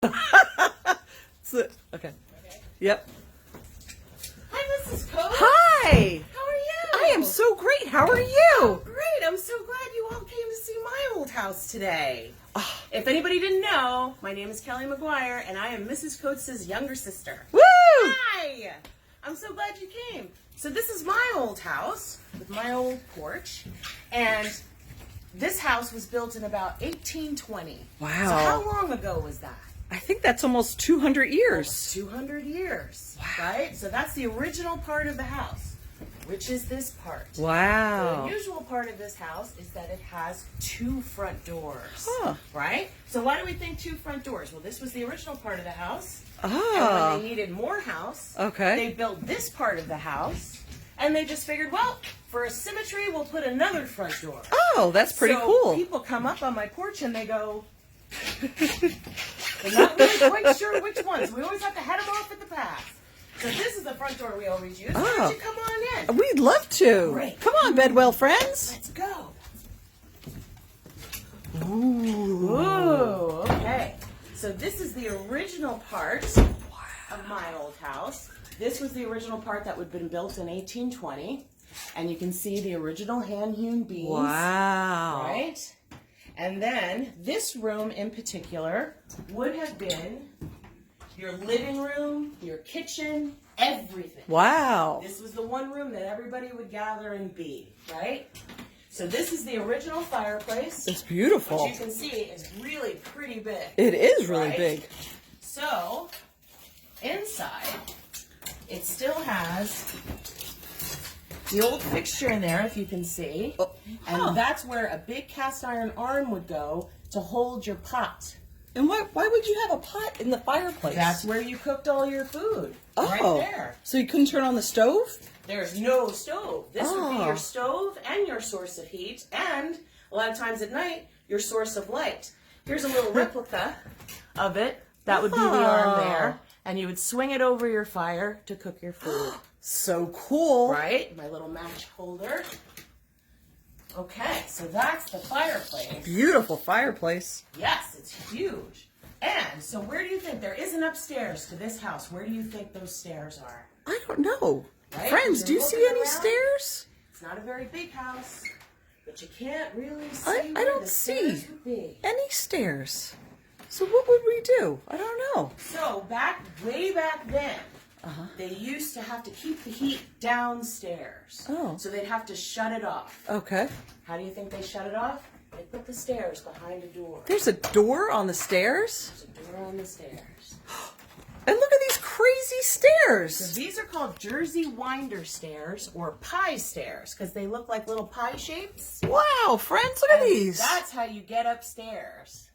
Okay. Yep. Hi, Mrs. Kotz. Hi. How are you? I am so great. How are you? Oh, great. I'm so glad you all came to see my old house today. If anybody didn't know, my name is Kelly McGuire, and I am Mrs. Kotz's younger sister. Woo! Hi. I'm so glad you came. So this is my old house with my old porch, and this house was built in about 1820. Wow. So how long ago was that? I think that's almost 200 years. Almost 200 years. Wow. Right? So that's the original part of the house, which is this part. Wow. The unusual part of this house is that it has two front doors. Huh. Right? So why do we think two front doors? Well, this was the original part of the house. Ah. And when they needed more house, Okay. they built this part of the house. And they just figured, well, for a symmetry, we'll put another front door. Oh, that's pretty So cool. people come up on my porch and they go, they're not really quite sure which ones. We always have to head them off at the pass. So this is the front door we always use. Why don't you come on in? We'd love to. Great. Come on, Bedwell friends. Let's go. Ooh. Ooh, okay. So this is the original part of my old house. This was the original part that would have been built in 1820. And you can see the original hand-hewn beams. Wow. Right? And then this room in particular would have been your living room, your kitchen, everything. Wow. This was the one room that everybody would gather and be, right? So this is the original fireplace. It's beautiful. Which you can see is really pretty big. It is really right? big. So inside, it still has the old fixture in there, if you can see. Oh, And that's where a big cast iron arm would go to hold your pot. And why would you have a pot in the fireplace? That's where you cooked all your food. Right there. So you couldn't turn on the stove? There's no stove. This would be Oh. your stove and your source of heat, and a lot of times at night, your source of light. Here's a little replica of it. That would be the arm there. And you would swing it over your fire to cook your food. So cool. Right? My little match holder. Okay, so that's the fireplace. Beautiful fireplace. Yes, it's huge. And so where do you think, there is an upstairs to this house, where do you think those stairs are? I don't know. Right? Friends, You're do you see looking any around? stairs? It's not a very big house, but you can't really see I where don't the see stairs would be. any stairs. So what would we do? I don't know. So way back then, they used to have to keep the heat downstairs. Oh. So they'd have to shut it off. Okay. How do you think they shut it off? They put the stairs behind a door. There's a door on the stairs? There's a door on the stairs. And look at these crazy So stairs. these are called Jersey winder stairs or pie stairs because they look like little pie shapes. Wow, friends, look at And these. that's how you get upstairs.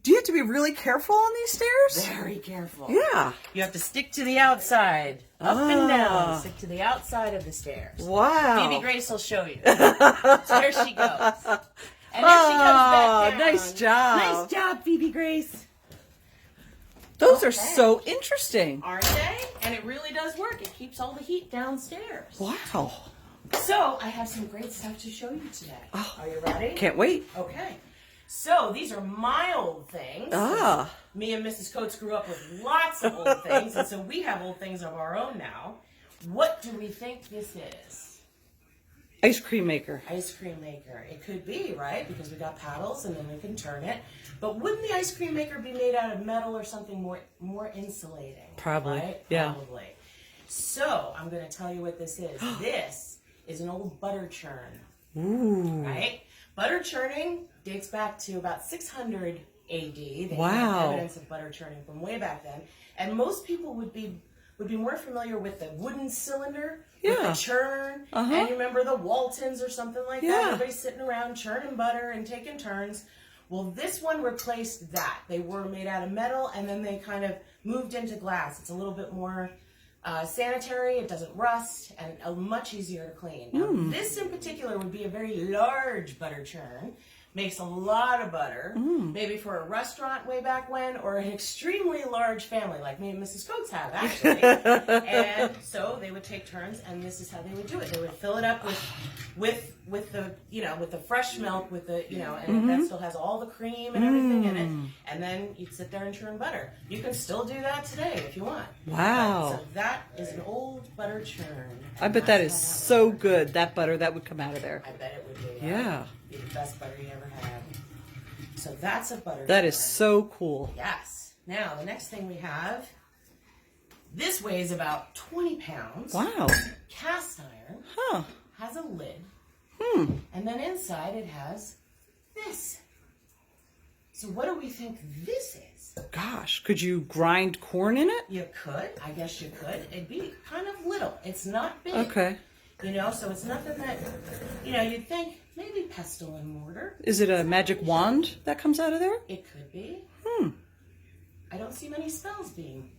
Do you have to be really careful on these stairs? Very careful. Yeah. You have to stick to the outside. Up and Ah. down. Stick to the outside of the stairs. Wow. Phoebe Grace will show you. So there she goes. And then she comes back down. Nice job. Nice job, Phoebe Grace. Those are Okay. so interesting. Aren't they? And it really does work. It keeps all the heat downstairs. Wow. So I have some great stuff to show you today. Are you ready? Can't wait. Okay. So these are my old things. Ah. Me and Mrs. Kotz grew up with lots of old things, and so we have old things of our own now. What do we think this is? Ice cream maker. Ice cream maker. It could be, right? Because we got paddles and then we can turn it. But wouldn't the ice cream maker be made out of metal or something more insulating? Probably, Right? yeah. Probably. So I'm going to tell you what this is. This is an old butter churn. Ooh. Right? Butter churning dates back to about 600 AD. They Wow. have evidence of butter churning from way back then. And most people would be more familiar with the wooden cylinder with Yeah. the churn. Uh-huh. And you remember the Waltons or something like Yeah. that. Everybody's sitting around churning butter and taking turns. Well, this one replaced that. They were made out of metal, and then they kind of moved into glass. It's a little bit more sanitary, it doesn't rust, and much easier to clean. Now, this in particular would be a very large butter churn makes a lot of butter, maybe for a restaurant way back when, or an extremely large family like me and Mrs. Kotz have, actually. And so they would take turns, and this is how they would do it. They would fill it up with the, you know, with the fresh milk, with the, you know, and that still has all the cream and everything in it. And then you'd sit there and churn butter. You can still do that today if you want. Wow. So that is an old butter churn. I bet that is so good. That butter that would come out of there. I bet it would be. Yeah. Be the best butter you ever had. So that's a butter That churn. is so cool. Yes. Now, the next thing we have, this weighs about 20 pounds. Wow. Cast iron. Huh. Has a lid. And then inside it has this. So what do we think this is? Gosh, could you grind corn in it? You could. I guess you could. It'd be kind of little. It's not big. Okay. You know, so it's nothing that, you know, you'd think maybe pestle and mortar. Is it a magic wand that comes out of there? It could be. I don't see many spells being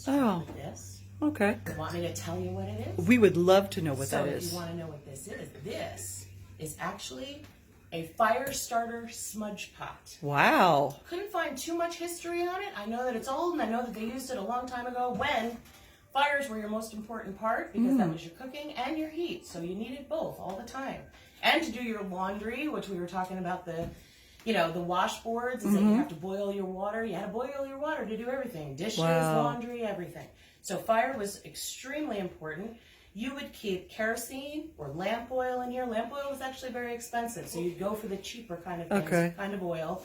Oh, with this. okay. You want me to tell you what it is? We would love to know what So that if is. you want to know what this is actually a fire starter smudge pot. Wow. Couldn't find too much history on it. I know that it's old, and I know that they used it a long time ago when fires were your most important part, because that was your cooking and your heat. So you needed both all the time. And to do your laundry, which we were talking about, the, you know, the washboards, is that you have to boil your water. You had to boil your water to do everything. Dishes, Wow. laundry, everything. So fire was extremely important. You would keep kerosene or lamp oil in here. Lamp oil was actually very expensive, so you'd go for the cheaper kind of things, Okay. kind of oil.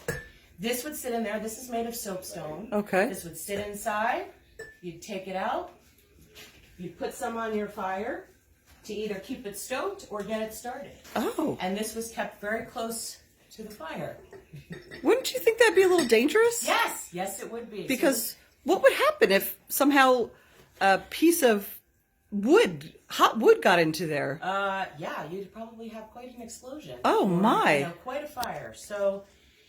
This would sit in there. This is made of soapstone. Okay. This would sit inside. You'd take it out. You'd put some on your fire to either keep it stoked or get it started. Oh. And this was kept very close to the fire. Wouldn't you think that'd be a little dangerous? Yes, yes, it would be. Because what would happen if somehow a piece of wood, hot wood, got into there? Yeah, you'd probably have quite an explosion. Oh, Or, my. you know, quite a fire. So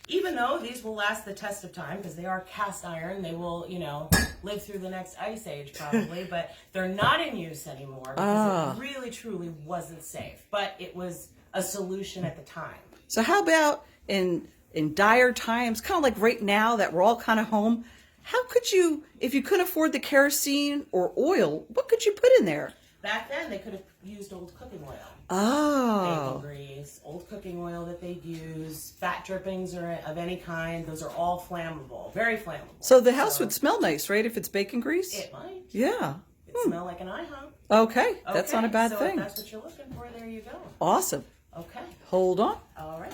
even though these will last the test of time, because they are cast iron, they will, you know, live through the next ice age probably, but they're not in use anymore because it really, truly wasn't safe. But it was a solution at the time. So how about in dire times, kind of like right now that we're all kind of home, how could you, if you couldn't afford the kerosene or oil, what could you put in there? Back then, they could have used old cooking oil. Oh. Bacon grease, old cooking oil that they'd use, fat drippings or of any kind. Those are all flammable, very flammable. So the house would smell nice, right, if it's bacon grease? It might. Yeah. It smell like an IHOP. Okay, that's not a Okay, bad so thing. if that's what you're looking for, there you go. Awesome. Okay. Hold on. All right.